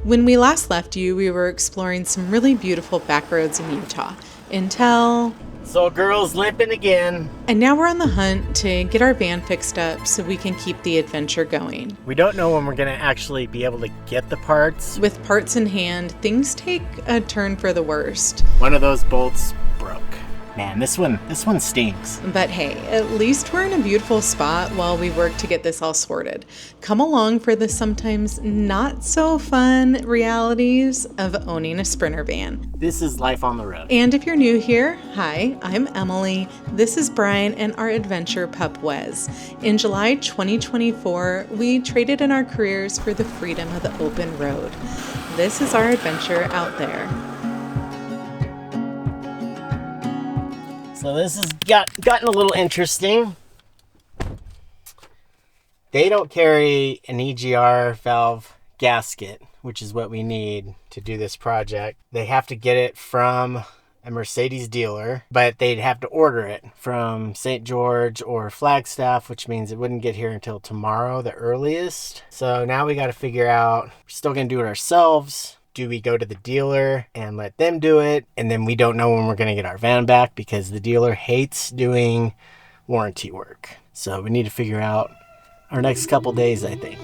When we last left you, we were exploring some really beautiful back roads in Utah until... So girl's limping again. And now we're on the hunt to get our van fixed up so we can keep the adventure going. We don't know when we're going to actually be able to get the parts. With parts in hand, things take a turn for the worst. One of those bolts broke. Man, this one stinks. But hey, at least we're in a beautiful spot while we work to get this all sorted. Come along for the sometimes not so fun realities of owning a Sprinter van. This is life on the road. And if you're new here, hi, I'm Emily. This is Brian and our adventure pup Wes. In July 2024, we traded in our careers for the freedom of the open road. This is our adventure out there. So this has gotten a little interesting. They don't carry an EGR valve gasket, which is what we need to do this project. They have to get it from a Mercedes dealer, but they'd have to order it from St. George or Flagstaff, which means it wouldn't get here until tomorrow, the earliest. So now we got to figure out, we're still going to do it ourselves. Do we go to the dealer and let them do it? And then we don't know when we're going to get our van back because the dealer hates doing warranty work. So we need to figure out our next couple days, I think.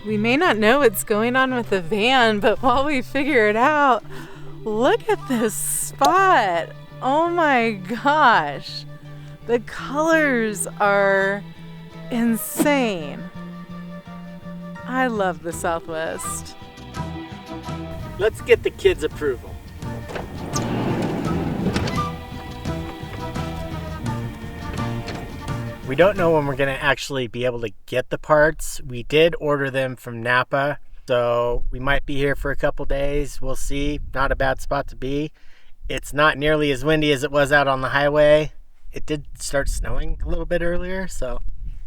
We may not know what's going on with the van, but while we figure it out, look at this spot. Oh my gosh. The colors are insane. I love the Southwest. Let's get the kids' approval. We don't know when we're going to actually be able to get the parts. We did order them from Napa, so we might be here for a couple days. We'll see. Not a bad spot to be. It's not nearly as windy as it was out on the highway. It did start snowing a little bit earlier, so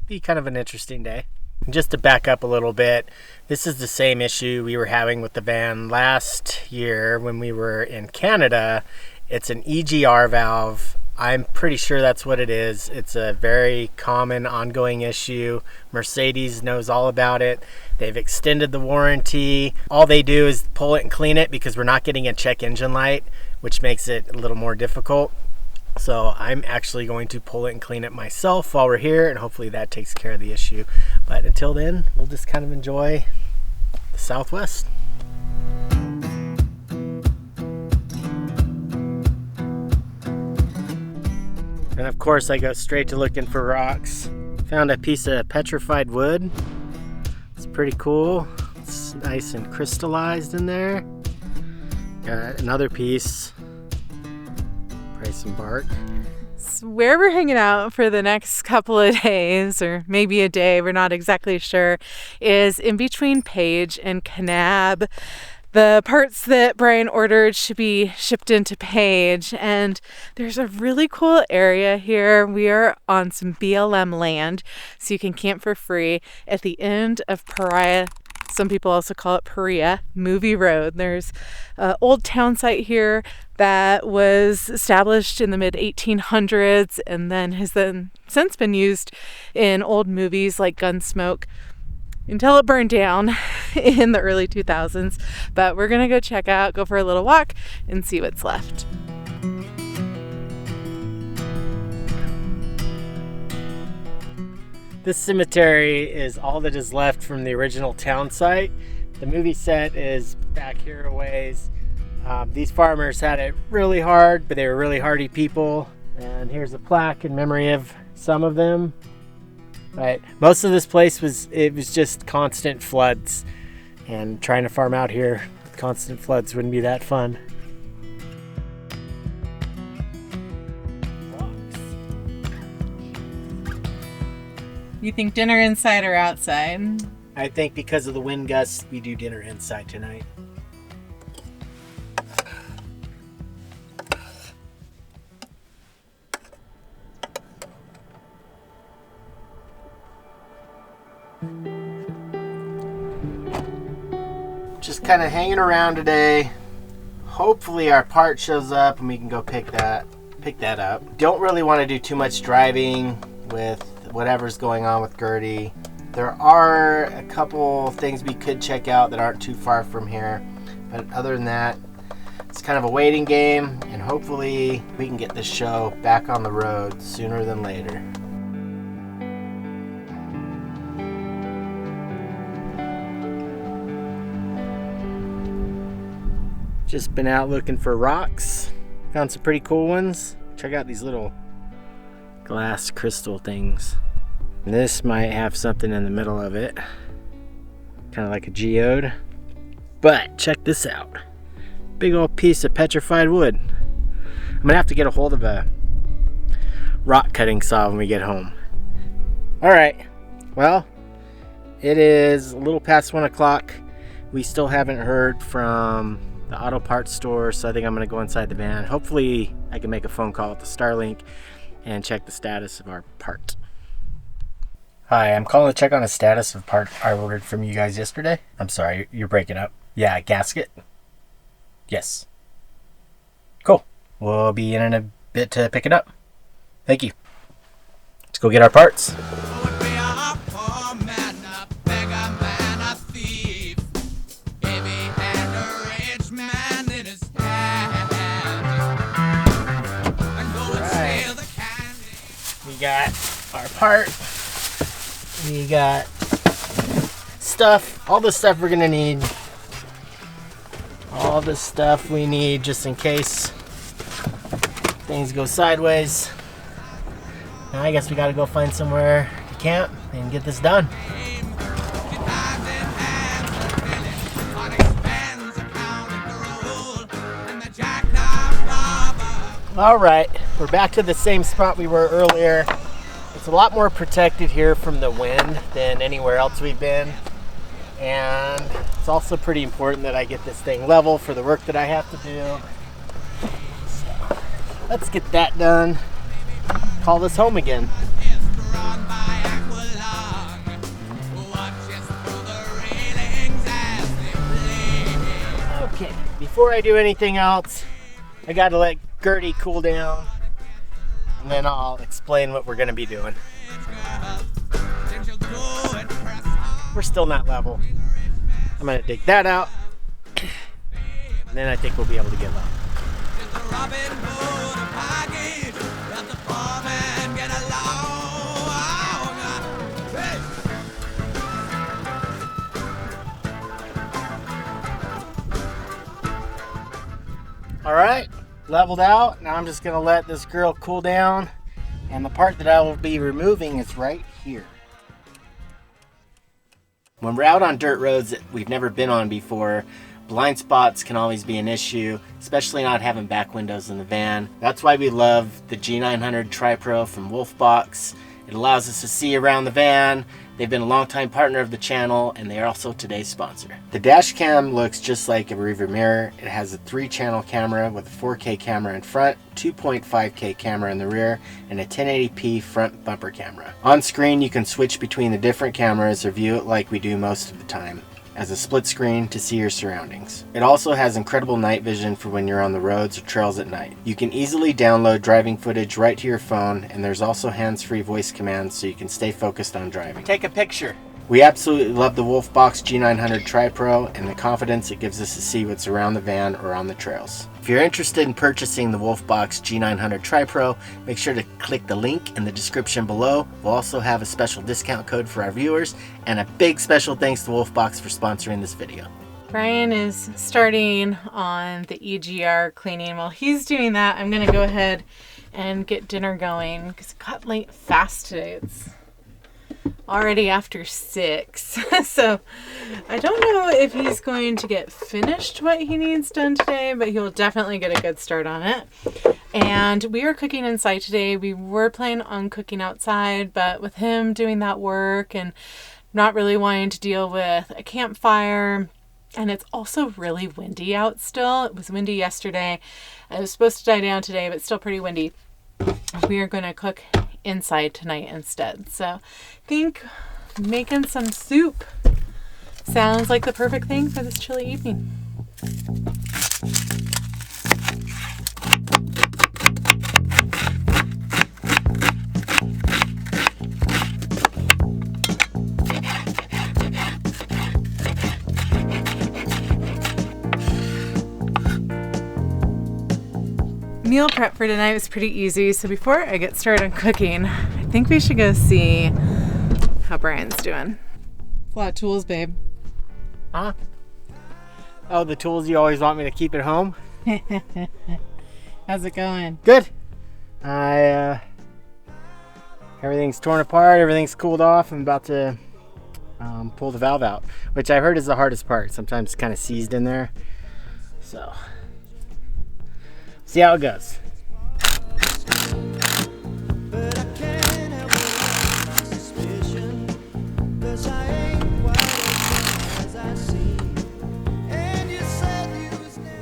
be kind of an interesting day. Just to back up a little bit, this is the same issue we were having with the van last year when we were in Canada. It's an EGR valve. I'm pretty sure that's what it is. It's a very common ongoing issue. Mercedes knows all about it. They've extended the warranty. All they do is pull it and clean it because we're not getting a check engine light, which makes it a little more difficult. So I'm actually going to pull it and clean it myself while we're here, and hopefully that takes care of the issue. But until then, we'll just kind of enjoy the Southwest. And of course I go straight to looking for rocks. Found a piece of petrified wood. It's pretty cool. It's nice and crystallized in there. Got another piece. Probably some bark. So where we're hanging out for the next couple of days, or maybe a day, we're not exactly sure, is in between Page and Kanab. The parts that Brian ordered should be shipped into Page, and there's a really cool area here. We are on some BLM land, so you can camp for free at the end of Pariah. Some people also call it Perea Movie Road. There's an old town site here that was established in the mid-1800s and then has since been used in old movies like Gunsmoke until it burned down in the early 2000s. But we're going to go for a little walk and see what's left. This cemetery is all that is left from the original town site. The movie set is back here a ways. These farmers had it really hard, but they were really hardy people. And here's a plaque in memory of some of them. But most of this place was just constant floods. And trying to farm out here with constant floods wouldn't be that fun. You think dinner inside or outside? I think because of the wind gusts, we do dinner inside tonight. Just kind of hanging around today. Hopefully our part shows up and we can go pick that up. Don't really want to do too much driving with whatever's going on with Gertie. There are a couple things we could check out that aren't too far from here, but other than that, it's kind of a waiting game, and hopefully we can get this show back on the road sooner than later. Just been out looking for rocks. Found some pretty cool ones. Check out these little glass crystal things. And this might have something in the middle of it, kind of like a geode. But check this out. Big old piece of petrified wood. I'm gonna have to get a hold of a rock cutting saw when we get home. All right, well, it is a little past 1 o'clock. We still haven't heard from the auto parts store, so I think I'm gonna go inside the van. Hopefully I can make a phone call with the Starlink and check the status of our part. Hi, I'm calling to check on the status of part I ordered from you guys yesterday. I'm sorry, you're breaking up. Yeah, gasket? Yes. Cool. We'll be in a bit to pick it up. Thank you. Let's go get our parts. We got our part. We got stuff, all the stuff we're gonna need. All the stuff we need just in case things go sideways. Now I guess we gotta go find somewhere to camp and get this done. All right, we're back to the same spot we were earlier. It's a lot more protected here from the wind than anywhere else we've been. And it's also pretty important that I get this thing level for the work that I have to do. So let's get that done. Call this home again. Okay, before I do anything else, I gotta let Gertie cool down, and then I'll explain what we're gonna be doing. We're still not level. I'm gonna dig that out, and then I think we'll be able to get level. All right, leveled out. Now I'm just gonna let this girl cool down, and the part that I will be removing is right here. When we're out on dirt roads that we've never been on before, blind spots can always be an issue, especially not having back windows in the van. That's why we love the G900TriPro from Wolfbox. It allows us to see around the van. They've been a longtime partner of the channel, and they are also today's sponsor. The Dashcam looks just like a rearview mirror. It has a 3-channel camera with a 4K camera in front, 2.5K camera in the rear, and a 1080p front bumper camera. On screen, you can switch between the different cameras or view it like we do most of the time, as a split screen to see your surroundings. It also has incredible night vision for when you're on the roads or trails at night. You can easily download driving footage right to your phone, and there's also hands-free voice commands so you can stay focused on driving. Take a picture. We absolutely love the Wolfbox G900TriPro and the confidence it gives us to see what's around the van or on the trails. If you're interested in purchasing the Wolfbox G900TriPro, make sure to click the link in the description below. We'll also have a special discount code for our viewers, and a big special thanks to Wolfbox for sponsoring this video. Brian is starting on the EGR cleaning. While he's doing that, I'm gonna go ahead and get dinner going because it got late fast today. It's already after 6. So I don't know if he's going to get finished what he needs done today, but he'll definitely get a good start on it. And we are cooking inside today. We were planning on cooking outside, but with him doing that work and not really wanting to deal with a campfire, and it's also really windy out still. It was windy yesterday. It was supposed to die down today, but still pretty windy. We are going to cook inside tonight instead. So I think making some soup sounds like the perfect thing for this chilly evening. meal prep for tonight was pretty easy, so before I get started on cooking, I think we should go see how Brian's doing. A lot of tools, babe. Huh? Oh, the tools you always want me to keep at home? How's it going? Good. Everything's torn apart, everything's cooled off. I'm about to pull the valve out, which I've heard is the hardest part. Sometimes it's kind of seized in there. So, see how it goes.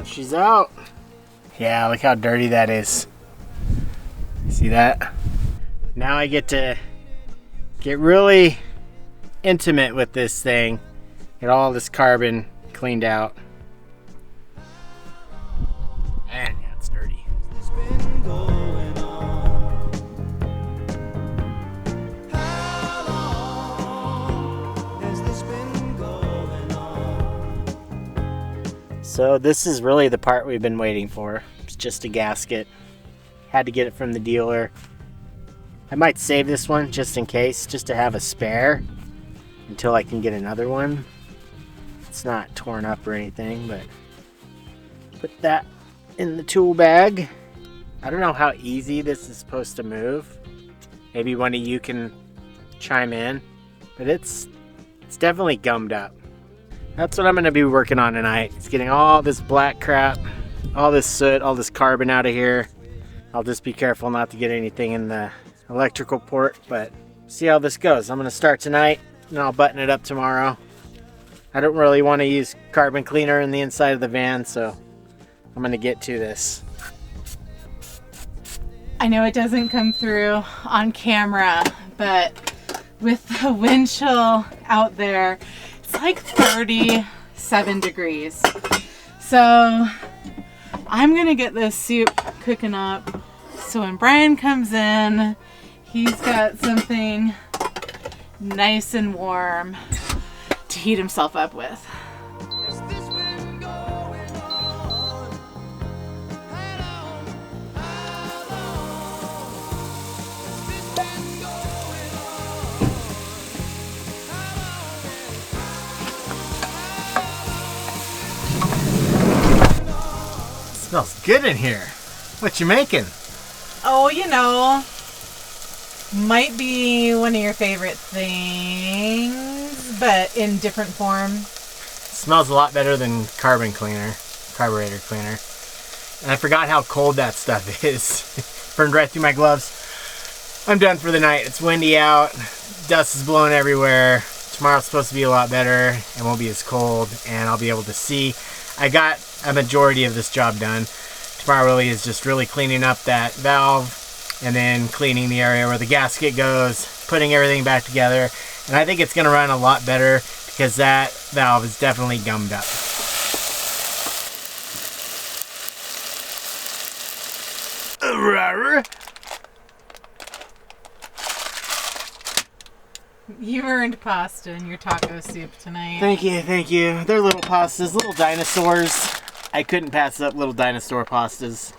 She's out. Yeah, look how dirty that is. See that? Now I get to get really intimate with this thing. Get all this carbon cleaned out. And yeah, it's dirty. So this is really the part we've been waiting for. It's just a gasket. Had to get it from the dealer. I might save this one just in case, just to have a spare until I can get another one. It's not torn up or anything, but put that in the tool bag. I don't know how easy this is supposed to move. Maybe one of you can chime in, but it's definitely gummed up. That's what I'm going to be working on tonight. It's getting all this black crap, all this soot, all this carbon out of here. I'll just be careful not to get anything in the electrical port, but see how this goes. I'm going to start tonight and I'll button it up tomorrow. I don't really want to use carbon cleaner in the inside of the van, so I'm going to get to this. I know it doesn't come through on camera, but with the wind chill out there, it's like 37 degrees. So I'm gonna get this soup cooking up so when Brian comes in, he's got something nice and warm to heat himself up with. Smells good in here. What you making? Oh, you know, might be one of your favorite things, but in different form. Smells a lot better than carburetor cleaner. And I forgot how cold that stuff is. Burned right through my gloves. I'm done for the night. It's windy out. Dust is blowing everywhere. Tomorrow's supposed to be a lot better and won't be as cold, and I'll be able to see. I got a majority of this job done. Tomorrow really is just really cleaning up that valve and then cleaning the area where the gasket goes, putting everything back together. And I think it's going to run a lot better because that valve is definitely gummed up. You earned pasta in your taco soup tonight. Thank you, thank you. They're little pastas, little dinosaurs. I couldn't pass up little dinosaur pastas.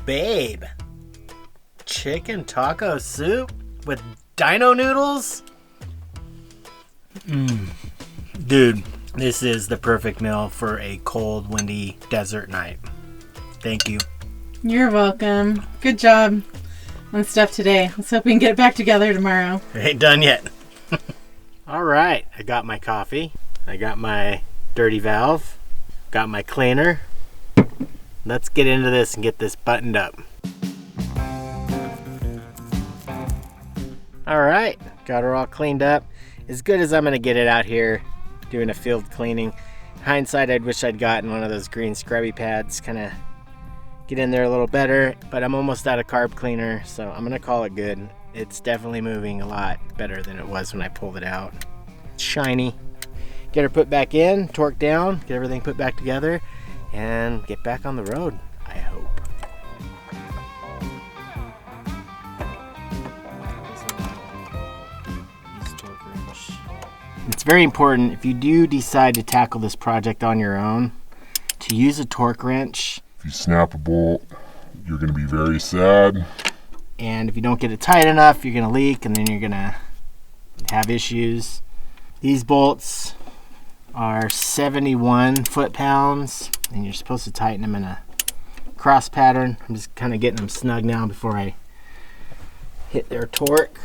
Babe, chicken taco soup with dino noodles? Dude, this is the perfect meal for a cold, windy desert night. Thank you. You're welcome. Good job on stuff today. Let's hope we can get it back together tomorrow. It ain't done yet. All right, I got my coffee. I got my dirty valve. Got my cleaner. Let's get into this and get this buttoned up. All right, got her all cleaned up. As good as I'm gonna get it out here doing a field cleaning. Hindsight, I'd wish I'd gotten one of those green scrubby pads, kind of get in there a little better, but I'm almost out of carb cleaner, so I'm gonna call it good. It's definitely moving a lot better than it was when I pulled it out. It's shiny. Get her put back in, torque down, get everything put back together, and get back on the road, I hope. It's very important if you do decide to tackle this project on your own to use a torque wrench. If you snap a bolt, you're going to be very sad. And if you don't get it tight enough, you're going to leak, and then you're going to have issues. These bolts are 71 foot-pounds, and you're supposed to tighten them in a cross pattern. I'm just kind of getting them snug now before I hit their torque.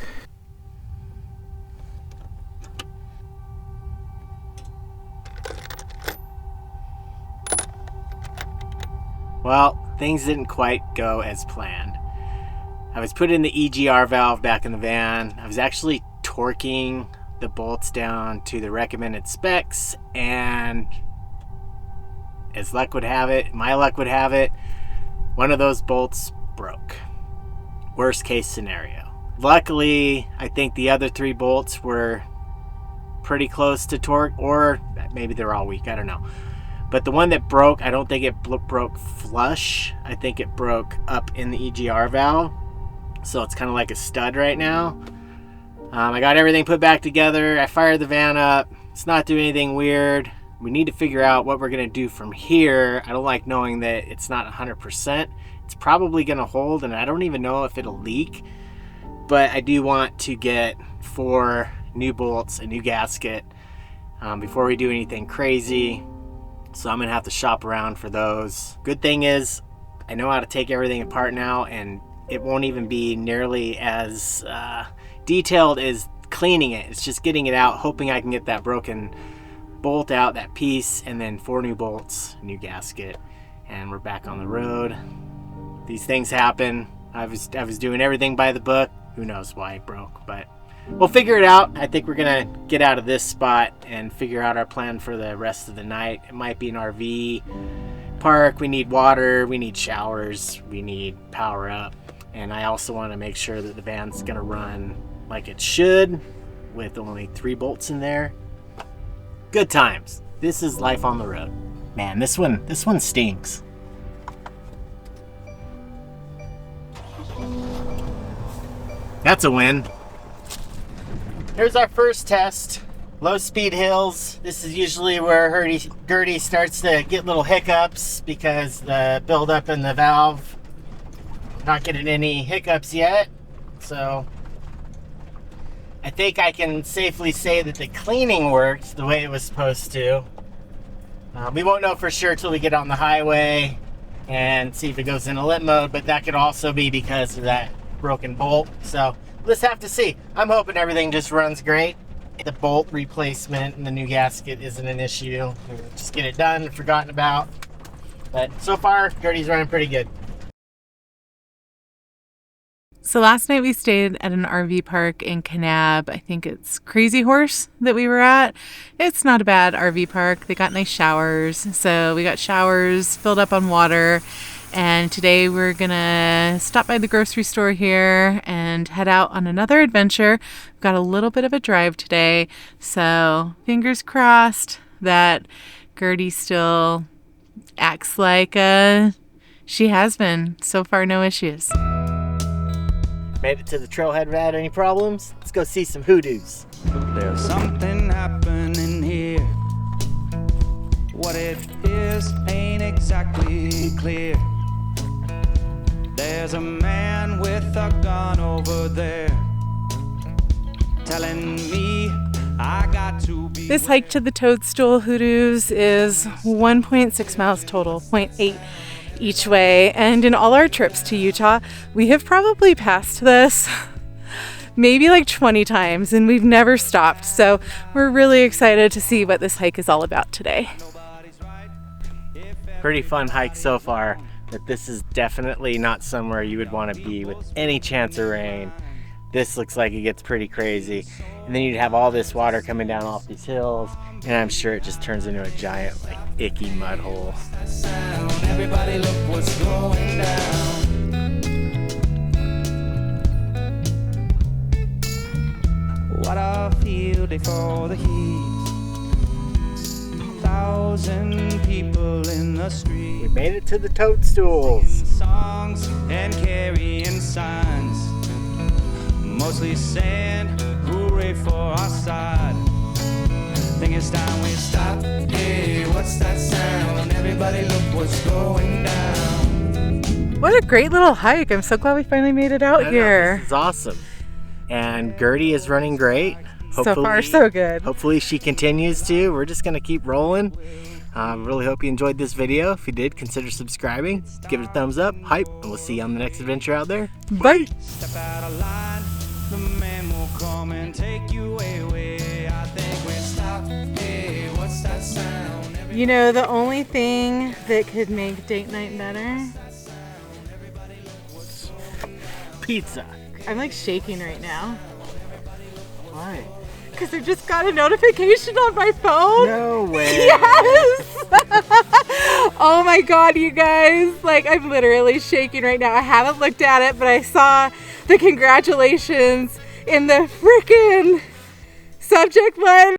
Well, things didn't quite go as planned. I was putting the EGR valve back in the van. I was actually torquing the bolts down to the recommended specs, and as luck would have it, my luck would have it, one of those bolts broke. Worst case scenario. Luckily, I think the other 3 bolts were pretty close to torque, or maybe they're all weak, I don't know. But the one that broke, I don't think it broke flush. I think it broke up in the EGR valve. So it's kind of like a stud right now. I got everything put back together. I fired the van up. It's not doing anything weird. We need to figure out what we're going to do from here. I don't like knowing that it's not 100%. It's probably going to hold, and I don't even know if it'll leak. But I do want to get 4 new bolts, a new gasket, before we do anything crazy. So I'm gonna have to shop around for those. Good thing is I know how to take everything apart now, and it won't even be nearly as detailed as cleaning it. It's just getting it out, hoping I can get that broken bolt out, that piece, and then 4 new bolts, a new gasket, and we're back on the road. These things happen. I was doing everything by the book. Who knows why it broke, but we'll figure it out. I think we're gonna get out of this spot and figure out our plan for the rest of the night. It might be an RV park. We need water, we need showers, we need power up. And I also want to make sure that the van's gonna run like it should with only 3 bolts in there. Good times. This is life on the road. Man, this one stinks. That's a win. Here's our first test. Low speed hills. This is usually where Gertie starts to get little hiccups because the buildup in the valve. Not getting any hiccups yet. So I think I can safely say that the cleaning worked the way it was supposed to. We won't know for sure till we get on the highway and see if it goes into limp mode, but that could also be because of that broken bolt. So let's have to see. I'm hoping everything just runs great. The bolt replacement and the new gasket isn't an issue. Just get it done and forgotten about. But so far, Gertie's running pretty good. So last night we stayed at an RV park in Kanab. I think it's Crazy Horse that we were at. It's not a bad RV park. They got nice showers. So we got showers, filled up on water. And today we're gonna stop by the grocery store here and head out on another adventure. We've got a little bit of a drive today. So fingers crossed that Gertie still acts like she has been. So far, no issues. Made it to the trailhead without any problems. Let's go see some Hoodoos. There's something happening here. What it is ain't exactly clear. There's a man with a gun over there telling me I got to be. This hike to the Toadstool Hoodoos is 1.6 miles total, 0.8 each way, and in all our trips to Utah, we have probably passed this maybe like 20 times, and we've never stopped. So we're really excited to see what this hike is all about today. Pretty fun hike so far, but this is definitely not somewhere you would want to be with any chance of rain. This looks like it gets pretty crazy. And then you'd have all this water coming down off these hills, and I'm sure it just turns into a giant, like, icky mud hole. Everybody look what's going down. What a field day for the heat. 1,000 people in the street. We made it to the Toadstools. Songs and carrying signs, mostly saying hooray for our side. it's time we stop. Hey, what's that sound? Everybody look what's going down. What a great little hike. I'm so glad we finally made it out here. This is awesome. And Gertie is running great. So far, so good. Hopefully she continues to. We're just going to keep rolling. Really hope you enjoyed this video. If you did, consider subscribing. Give it a thumbs up, hype, and we'll see you on the next adventure out there. Bye. Step out of line, the man will come and take you away. I think we stop. Hey, what's that sound? You know, the only thing that could make date night better? Pizza. I'm like shaking right now. Why? Because I just got a notification on my phone. No way. Yes! Oh my god, you guys. Like, I'm literally shaking right now. I haven't looked at it, but I saw the congratulations in the freaking subject line.